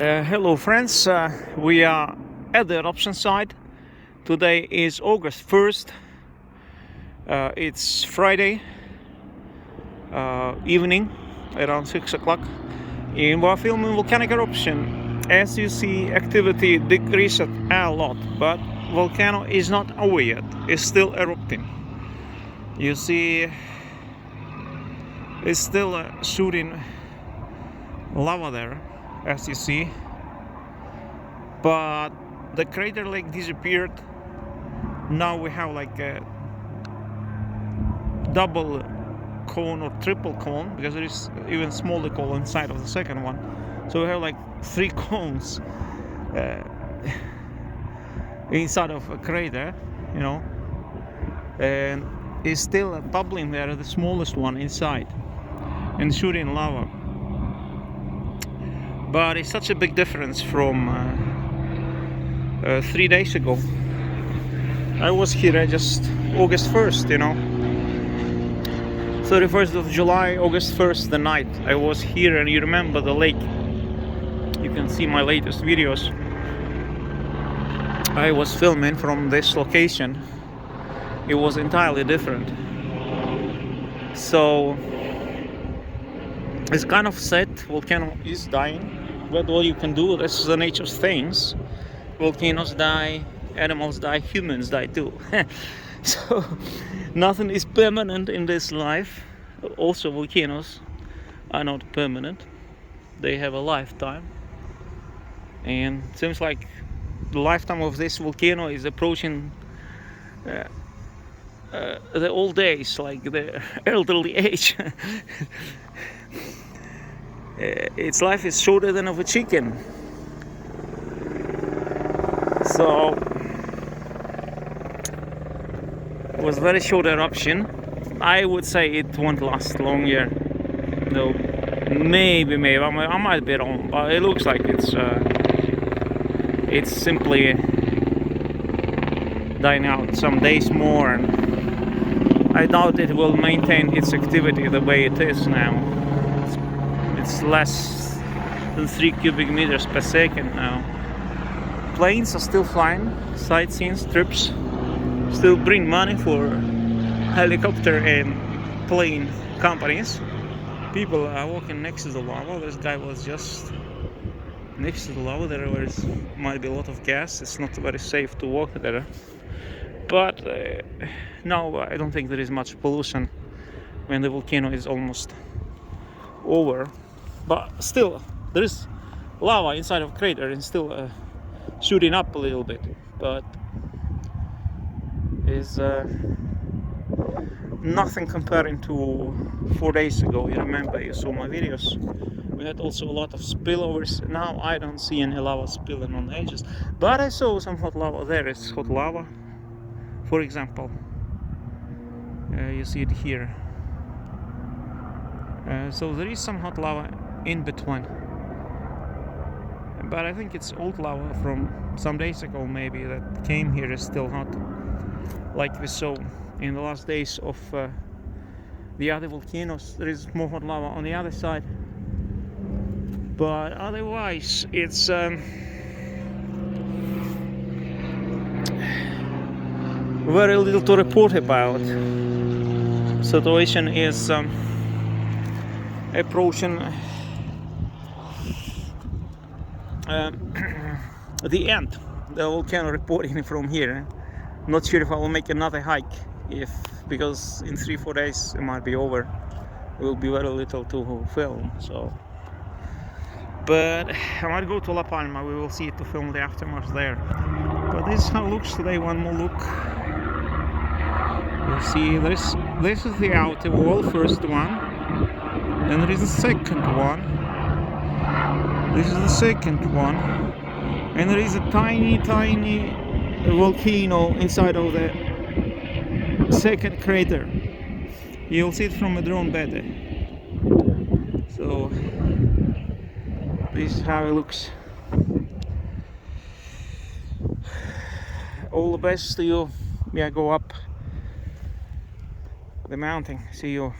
Hello friends, we are at the eruption site. Today is August 1st. It's Friday evening around 6 o'clock, and we're filming volcanic eruption. As you see, activity decreased a lot, but volcano is not over yet. It's still erupting. You see, it's still shooting lava there, as you see, but the crater lake disappeared. Now we have like a double cone or triple cone, because there is even smaller cone inside of the second one. So we have like 3 cones inside of a crater, you know, and it's still bubbling there, the smallest one inside, and shooting lava. But it's such a big difference from 3 days ago. I was here just August 1st, you know, 31st of July, August 1st, the night I was here, and you remember the lake. You can see my latest videos. I was filming from this location. It was entirely different. So it's kind of sad. Volcano is dying, but what you can do, this is the nature of things. Volcanoes die, animals die, humans die too. So nothing is permanent in this life. Also, volcanoes are not permanent. They have a lifetime, and it seems like the lifetime of this volcano is approaching the old days, like the elderly age. Its life is shorter than of a chicken. So it was very short eruption. I would say it won't last longer. No, maybe I might be wrong, but it looks like it's simply dying out some days more, and I doubt it will maintain its activity the way it is now. It's less than 3 cubic meters per second now. Planes are still flying, sightseeing trips still bring money for helicopter and plane companies. People are walking next to the lava. This guy was just next to the lava. There might be a lot of gas. It's not very safe to walk there. But no, I don't think there is much pollution when the volcano is almost over. But still, there is lava inside of crater and still shooting up a little bit. But is nothing comparing to 4 days ago. You remember, you saw my videos. We had also a lot of spillovers. Now I don't see any lava spilling on the edges, but I saw some hot lava. There is hot lava, for example. You see it here. So there is some hot lava in between, but I think it's old lava from some days ago, maybe, that came here, is still hot, like we saw in the last days of the other volcanoes. There is more hot lava on the other side, but otherwise it's very little to report about. Situation is approaching the end. The volcano reporting from here. Not sure if I will make another hike, because in 3-4 days it might be over. It will be very little to film. So, but I might go to La Palma. We will see it to film the aftermath there. But this is how it looks today. One more look. You see, this is the outer wall, first one. Then there is the second one. This is the second one, and there is a tiny volcano inside of the second crater. You'll see it from a drone better. So this is how it looks. All the best to you. Yeah, go up the mountain. See you.